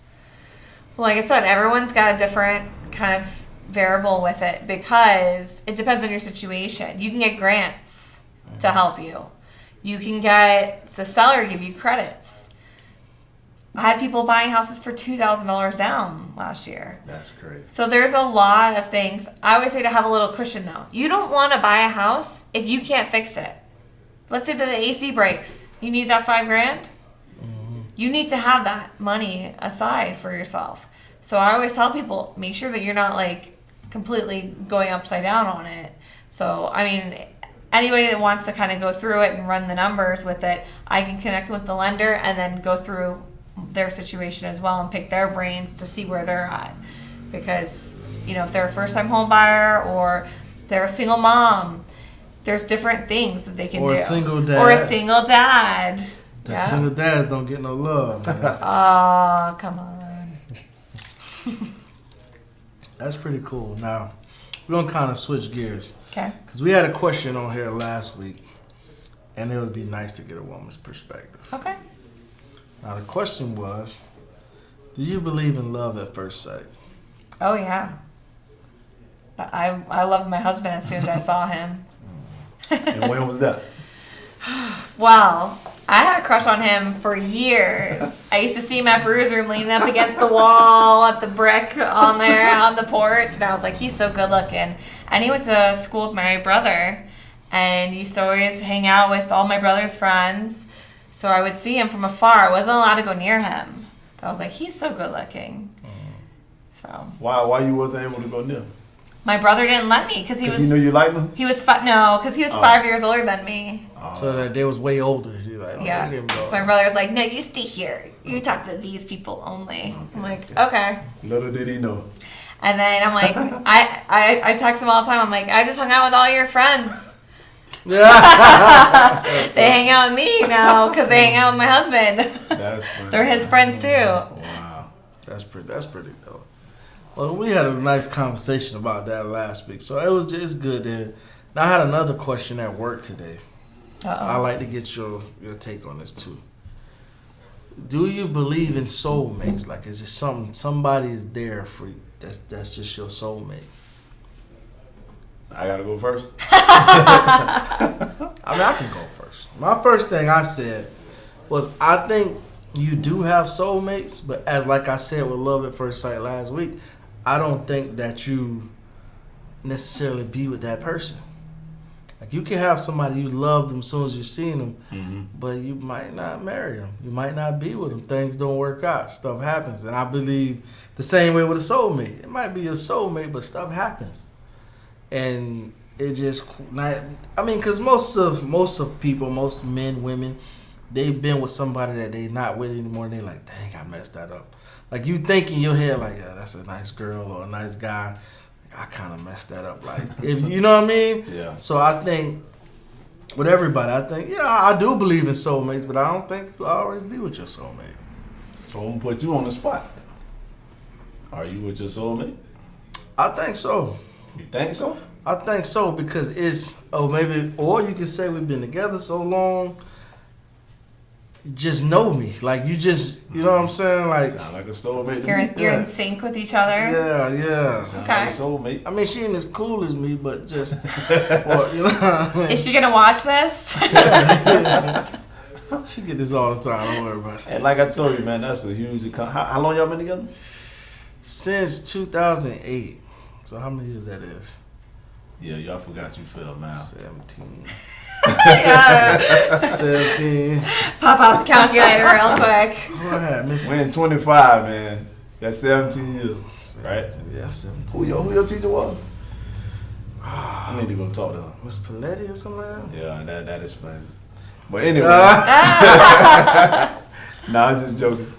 Well, like I said, everyone's got a different kind of variable with it because it depends on your situation. You can get grants to help you. You can get the seller to give you credits. I had people buying houses for $2,000 down last year. That's crazy. So there's a lot of things. I always say to have a little cushion though. You don't want to buy a house if you can't fix it. Let's say that the AC breaks. You need that $5,000. Mm-hmm. You need to have that money aside for yourself. So I always tell people, make sure that you're not like completely going upside down on it. So, I mean, anybody that wants to kind of go through it and run the numbers with it, I can connect with the lender and then go through their situation as well and pick their brains to see where they're at. Because, if they're a first-time home buyer or they're a single mom, there's different things that they can do. Or a single dad. Or a single dad. Single dads don't get no love. Oh, come on. That's pretty cool. Now, we're going to kind of switch gears. Okay. Because we had a question on here last week, and it would be nice to get a woman's perspective. Okay. Now, the question was, do you believe in love at first sight? Oh, yeah. I loved my husband as soon as I saw him. And when was that? Well, I had a crush on him for years. I used to see him at Brewer's Room leaning up against the wall at the brick on there on the porch. And I was like, he's so good looking. And he went to school with my brother and used to always hang out with all my brother's friends. So I would see him from afar. I wasn't allowed to go near him. But I was like, he's so good looking. So why you wasn't able to go near him? My brother didn't let me because he was. You knew you liked him? He was because he was 5 years older than me. So that they was way older. Like, yeah. So my brother was like, "No, you stay here. You talk to these people only." I'm like, "Okay." Little did he know. And then I'm like, I text him all the time. I'm like, "I just hung out with all your friends." They hang out with me now because they hang out with my husband. That's funny. They're his friends too. Wow, that's pretty dope. Well, we had a nice conversation about that last week, so it was just good there. Now, I had another question at work today. I'd like to get your take on this too. Do you believe in soulmates? Like, is it somebody is there for you that's just your soulmate? I gotta go first. I mean, I can go first. My first thing I said was I think you do have soulmates, but like I said with Love at First Sight last week, I don't think that you necessarily be with that person. Like, you can have somebody you love them as soon as you seen them, but you might not marry them. You might not be with them. Things don't work out. Stuff happens. And I believe the same way with a soulmate. It might be your soulmate, but stuff happens. And it just not. I mean, because most of people, most men, women, they've been with somebody that they not with anymore, and they like, dang, I messed that up. Like, you think in your head, like, yeah, that's a nice girl or a nice guy. I kind of messed that up. Like, if you know what I mean? Yeah. So I think with everybody, I think, yeah, I do believe in soulmates, but I don't think you'll always be with your soulmate. So I'm gonna put you on the spot. Are you with your soulmate? I think so. You think so? I think so because or you can say we've been together so long, you just know me. Like, you just, you know what I'm saying? Like, sound like a soulmate. You're in sync with each other. Yeah. Sound like a soulmate. I mean, she ain't as cool as me, but just, well, you know what I mean? Is she gonna watch this? Yeah. She get this all the time. Don't worry about it. And like I told you, man, that's a huge. How long y'all been together? Since 2008. So how many years that is? Yeah, y'all forgot you fell now. 17. Yeah. 17. Pop out the calculator real quick. What happened? We're in 25, man. That's 17 years. right? Yeah, 17. Who your teacher was? I need to go talk to her. Miss Paletti or something like that? Yeah, that explains it. But anyway. Nah, I'm just joking.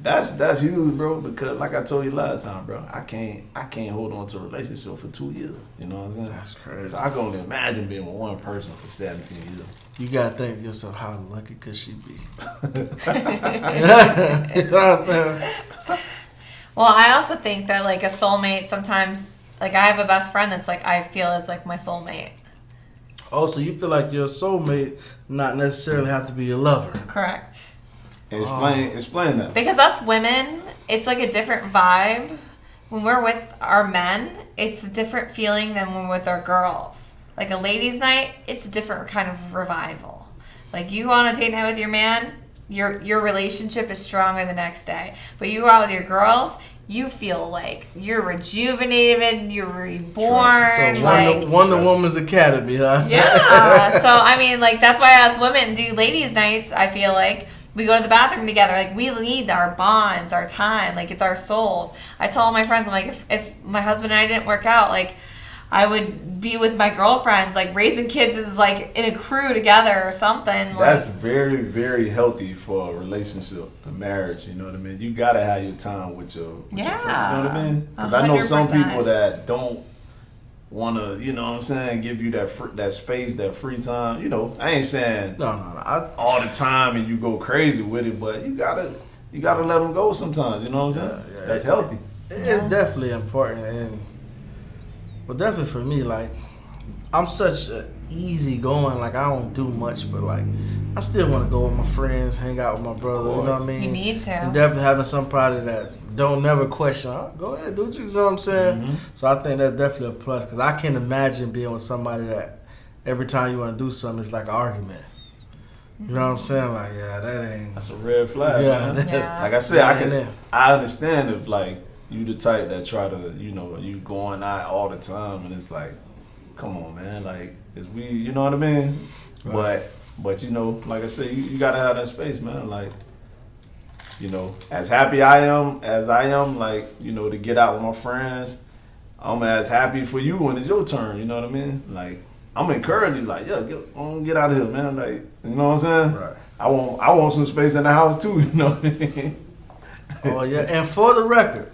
That's huge, bro, because like I told you last time, bro, I can't hold on to a relationship for 2 years. You know what I'm saying? That's crazy. So I can only imagine being with one person for 17 years. You gotta think to yourself, how lucky could she be? You know what I'm saying? Well, I also think that like a soulmate sometimes, like I have a best friend that's like I feel is like my soulmate. Oh, so you feel like your soulmate not necessarily have to be your lover? Correct. Explain that. Because us women, it's like a different vibe. When we're with our men, it's a different feeling than when we're with our girls. Like a ladies' night, it's a different kind of revival. Like you go on a date night with your man, your relationship is stronger the next day. But you go out with your girls, you feel like you're rejuvenated, you're reborn. So like Wonder Woman's Academy, huh? Yeah. So I mean, like that's why as women do ladies' nights. I feel like we go to the bathroom together. Like we need our bonds, our time. Like it's our souls. I tell all my friends, I'm like, if my husband and I didn't work out, like I would be with my girlfriends. Like raising kids is like in a crew together or something. That's like, very, very healthy for a relationship, a marriage. You know what I mean? You gotta have your time with your friend. You know what I mean? Because I know some 100%. people that don't want to, you know what I'm saying, give you that space, that free time. You know, I ain't saying No. all the time and you go crazy with it, but you gotta let them go sometimes. You know what I'm saying? Yeah. That's healthy. It's definitely important, but definitely for me, like I'm such an easy going. Like I don't do much, but like I still want to go with my friends, hang out with my brother. You know what I mean? you need to. And definitely having somebody that don't never question. Oh, go ahead, do what you know what I'm saying. Mm-hmm. So I think that's definitely a plus because I can't imagine being with somebody that every time you want to do something, it's like an argument. You know what I'm saying? Like, yeah, that ain't. That's a red flag, Yeah. man. Yeah. Like I said, Yeah. I understand if like you the type that try to, you know, you going out all the time and it's like, come on, man, like is we, you know what I mean? Right. But you know, like I said, you gotta have that space, man. Like, you know, as happy I am, like, you know, to get out with my friends, I'm as happy for you when it's your turn. You know what I mean? Like, I'm encouraging you, like, yeah, get out of here, man. Like, you know what I'm saying? Right. I want some space in the house too. You know what I mean? Oh yeah, and for the record,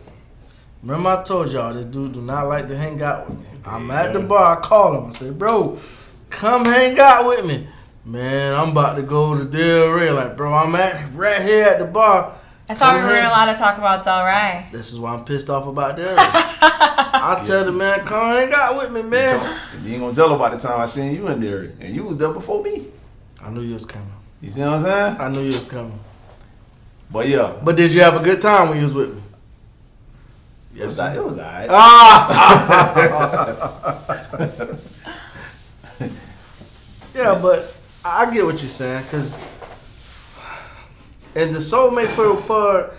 remember I told y'all this dude do not like to hang out with me. I'm at the bar, I call him, I say, bro, come hang out with me. Man, I'm about to go to Del Rey. Like, bro, I'm right here at the bar. I thought we Come weren't hang- allowed to talk about Del Rey. This is why I'm pissed off about Del Rey. I tell the man, come hang out with me, man. You ain't gonna tell her by the time I seen you in there, and you was there before me. I knew you was coming. You see what I'm saying? I knew you was coming. But yeah, But did you have a good time when you was with me? it was alright. Yeah, but I get what you're saying, cause and the soulmate for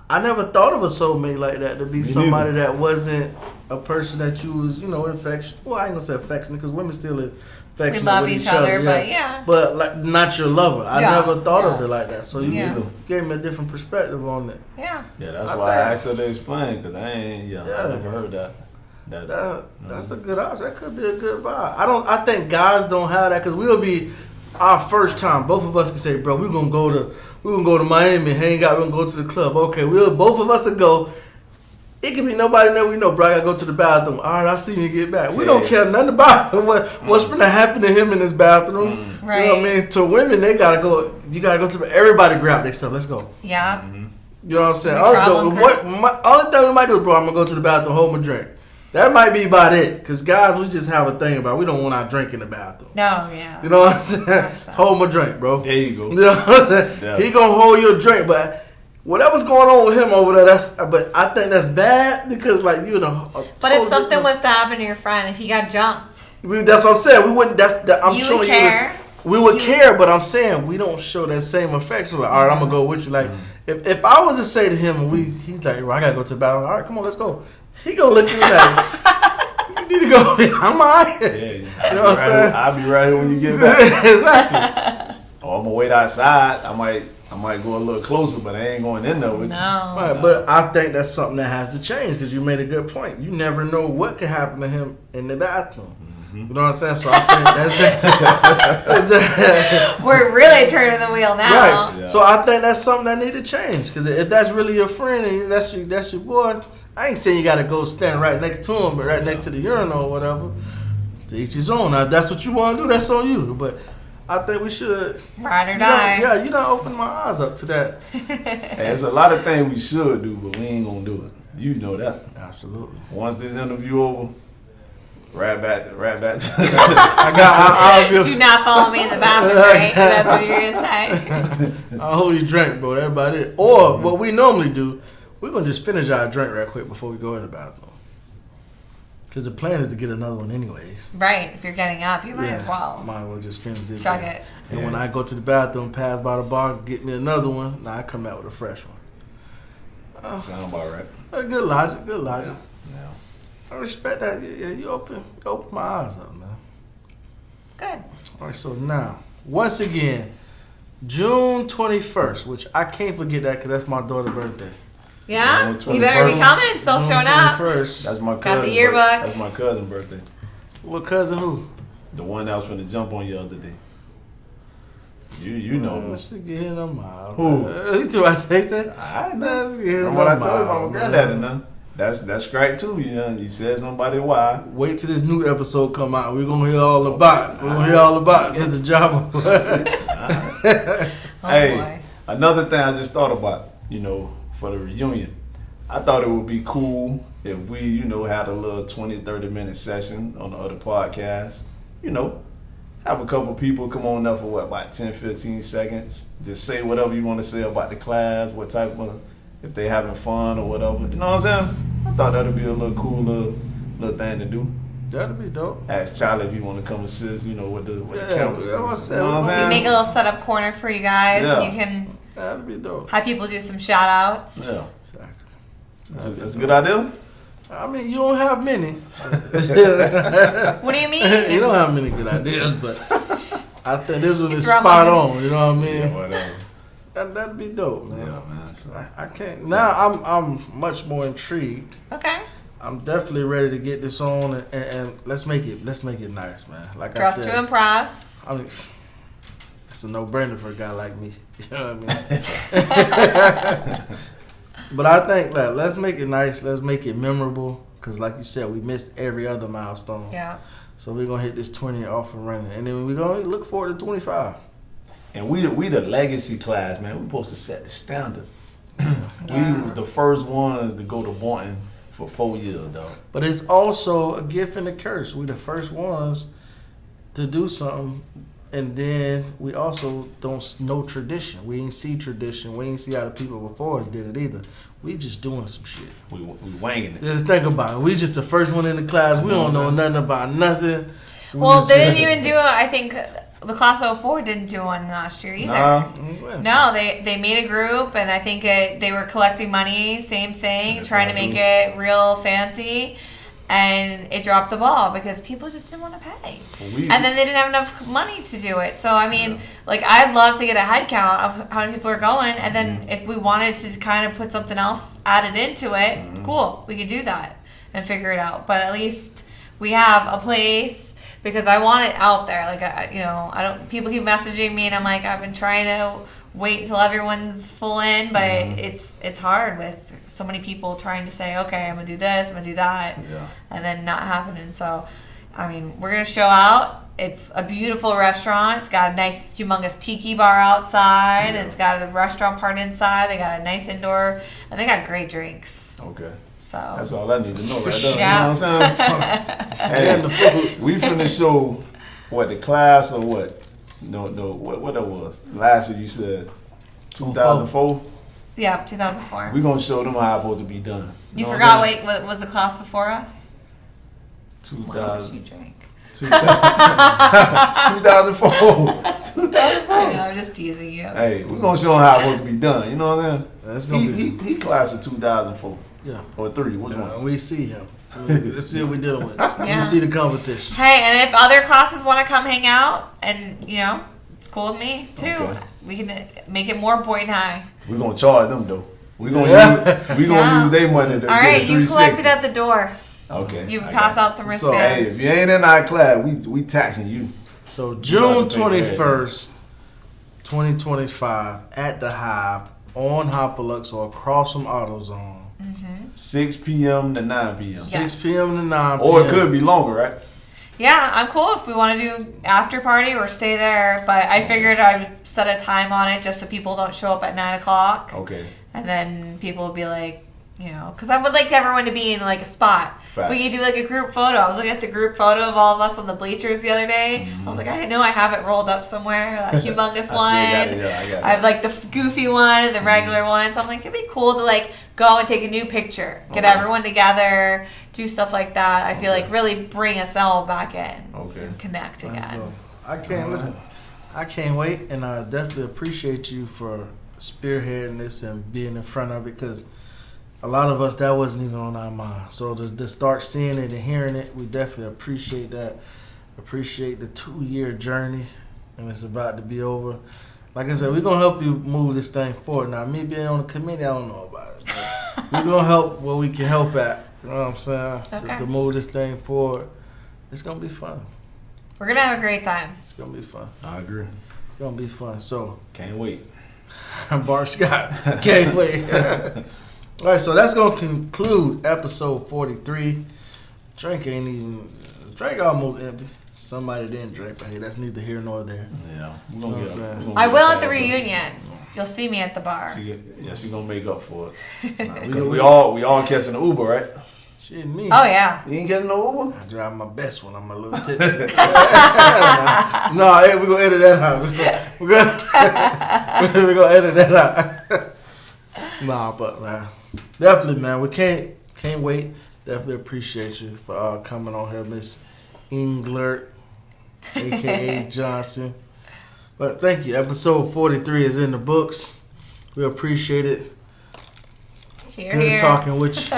I never thought of a soulmate like that to be Me somebody neither. that wasn't a person that you was, you know, affectionate. Well, I ain't gonna say affectionate because women still affectionate. We love with each other, but yeah. But like not your lover. I Yeah. never thought of Yeah. it like that. So you Yeah. gave me a different perspective on it. Yeah. Yeah, that's I why I think- asked her to explain, because I never heard that. That's a good option. That could be a good vibe. I think guys don't have that because we'll be our first time. Both of us can say, bro, we're gonna go to Miami, hang out. We're gonna go to the club. Okay, both of us will go. It could be nobody there we know, bro. I gotta go to the bathroom. All right, I'll see you get back. We don't care nothing about what's gonna happen to him in his bathroom. Right. You know what I mean? To women, they gotta go. You gotta go to everybody grab their stuff. Let's go. Yeah. You know what I'm saying? We travel in Only thing we might do is, bro, I'm gonna go to the bathroom, hold my drink. That might be about it. Because guys, we just have a thing about we don't want our drink in the bathroom. No, yeah. You know what I'm saying? Gosh, no. Hold my drink, bro. There you go. You know what I'm saying? Yeah. He gonna hold your drink, but whatever's going on with him over there, but I think that's bad because like you know. But if something was to happen to your friend, if he got jumped, that's what I'm saying. We wouldn't. I'm you showing would care. We would care, but I'm saying we don't show that same affection. Like, all right, I'm gonna go with you. Like, if I was to say to him, he's like, well, I gotta go to the bathroom. All right, come on, let's go. He gonna look at me like, you need to go. I'm alright. Yeah, You know what I'm saying? I'll be right here when you get back. Exactly. Or I'm gonna wait outside. I I might go a little closer, but I ain't going in there with you. No. Right, but I think that's something that has to change because you made a good point. You never know what could happen to him in the bathroom. You know what I'm saying? So I think that's We're really turning the wheel now. right. Yeah. So I think that's something that need to change because if that's really your friend and that's your boy, I ain't saying you got to go stand right next to him, but right next to the urinal or whatever. To each his own. Now, if that's what you want to do, that's on you. But I think we should ride or die. You don't open my eyes up to that. Hey, there's a lot of things we should do, but we ain't gonna do it. You know that. Absolutely. Once this interview over, right back. Do not follow me in the bathroom, right? That's what you're gonna say. I'll hold your drink, bro. That's about it. Or what we normally do, we're gonna just finish our drink right quick before we go in the bathroom. Because the plan is to get another one anyways. Right. If you're getting up, you might as well. Might as well just finish this. Chug thing. it. And when I go to the bathroom, pass by the bar, get me another one, now I come out with a fresh one. Sound about right. Good logic. Good logic. Yeah. I respect that. Yeah, you open my eyes up, man. Good. All right, so now, once again, June 21st, which I can't forget that because that's my daughter's birthday. Yeah? June You better be 21st. coming. Still June showing up. 21st. That's my cousin. Got the yearbook. That's my cousin's birthday. What cousin who? The one that was finna jump on you the other day. You know. I should get him a mile. Who? You too, I say that? I know. From what I told you about my granddaddy now. That's right too, you know. You said somebody why. Wait till this new episode come out. We're gonna hear all about it. We're gonna hear all about it. It's a job. Oh, Hey, boy. another thing I just thought about, you know, for the reunion. I thought it would be cool if we, you know, had a little 20, 30-minute session on the other podcast. You know, have a couple people come on up for what, about 10, 15 seconds. Just say whatever you want to say about the class, what type of, if they having fun or whatever. You know what I'm saying? I thought that'd be a little cool little thing to do. That'd be dope. Ask Charlie if he want to come assist, you know, with the cameras. that's what I said. You know what I'm saying? We make a little setup corner for you guys. Yeah. And you can That'd be dope. have people do some shout outs. Yeah. Exactly. That's a good idea. I mean, you don't have many. What do you mean? You don't have many good ideas, but I think this one is throw spot them on. You know what I mean? Yeah, whatever. That'd be dope, man. Yeah, man. So. I can't. Now I'm much more intrigued. Okay. I'm definitely ready to get this on and let's make it nice, man. Like Dress I said, to impress. I mean, it's a no-brainer for a guy like me. You know what I mean? But I think that let's make it nice. Let's make it memorable. Because like you said, we missed every other milestone. Yeah. So we're going to hit this 20 off and running. And then we're going to look forward to 25. And we the legacy class, man. We supposed to set the standard. We were the first ones to go to Boynton for 4 years, though. But it's also a gift and a curse. We the first ones to do something. And then we also don't know tradition. We ain't see tradition. We ain't see how the people before us did it either. We just doing some shit. We wanging it. Just think about it. We just the first one in the class. We don't know nothing about nothing. Well, they didn't even do it. I think the class of 04 didn't do one last year either. Nah. No, they made a group, and I think they were collecting money. Same thing, trying to make it real fancy. And it dropped the ball because people just didn't want to pay. And then they didn't have enough money to do it. So, I mean, like, I'd love to get a head count of how many people are going. And then if we wanted to kind of put something else added into it, cool, we could do that and figure it out. But at least we have a place because I want it out there. Like, I don't, people keep messaging me and I'm like, I've been trying to wait until everyone's full in, but it's hard with so many people trying to say, okay, I'm gonna do this, I'm gonna do that, and then not happening. So, I mean, we're gonna show out. It's a beautiful restaurant. It's got a nice, humongous tiki bar outside. It's got a restaurant part inside. They got a nice indoor, and they got great drinks. Okay. So that's all I need to know right there. Yeah. You know what I'm saying? Hey, we finna show what the class or what? No, what that was. Last year you said 2004. Yeah, 2004. We gonna show them how it's supposed to be done. You know forgot what what was the class before us? 2000. You drank. 2004. I know, I'm just teasing you. Hey, we gonna show them how it's supposed to be done. You know what I'm saying? That's gonna be He class of 2004. Yeah. Or 3. Which one? We see him. Let's see what we're dealing with. Yeah. We see the competition. Hey, and if other classes want to come hang out, and it's cool with me too. Okay. We can make it more point high. We're gonna charge them though. We're gonna use their money to All get right, a you 360. collect it at the door. Okay. You pass out some So, wristbands. Hey, if you ain't in our class, we taxing you. So June 21st, 2025, at the Hive on Hopalux or across from AutoZone. 6 p.m. to 9 p.m. 6 p.m. to 9 p.m. Or it could be longer, right? Yeah, I'm cool if we want to do after party or stay there. But I figured I would set a time on it just so people don't show up at 9 o'clock. Okay. And then people would be like, you know, because I would like everyone to be in like a spot. Facts. We could do like a group photo. I was looking at the group photo of all of us on the bleachers the other day. I was like, I know I have it rolled up somewhere, that humongous one. I got it. I have like the goofy one and the regular one. So I'm like, it'd be cool to like go and take a new picture, get everyone together, do stuff like that. I feel like really bring us all back in, connect again. I can't listen. I can't wait, and I definitely appreciate you for spearheading this and being in front of it, because a lot of us, that wasn't even on our mind. So to start seeing it and hearing it, we definitely appreciate that. Appreciate the 2-year journey, and it's about to be over. Like I said, we're going to help you move this thing forward. Now, me being on the committee, I don't know about it. But we're going to help where we can help at. You know what I'm saying? Okay. To move this thing forward. It's going to be fun. We're going to have a great time. It's going to be fun. I agree. It's going to be fun. So, Can't wait. I'm Bart Scott. Can't wait. All right, so that's going to conclude episode 43. Drink almost empty. Somebody didn't drink, but hey, that's neither here nor there. Yeah. I will at the reunion. You'll see me at the bar. She's gonna make up for it. We all catching the Uber, right? Shit, me. Oh, yeah. You ain't catching no Uber? I drive my best when I'm a little tipsy. No, hey, we're going to edit that out. We're going to edit that out. Nah, but man, definitely, man, we can't wait. Definitely appreciate you for coming on here, Miss Englert, a.k.a. Johnson. But thank you. Episode 43 is in the books. We appreciate it. Here, Good here. talking with you.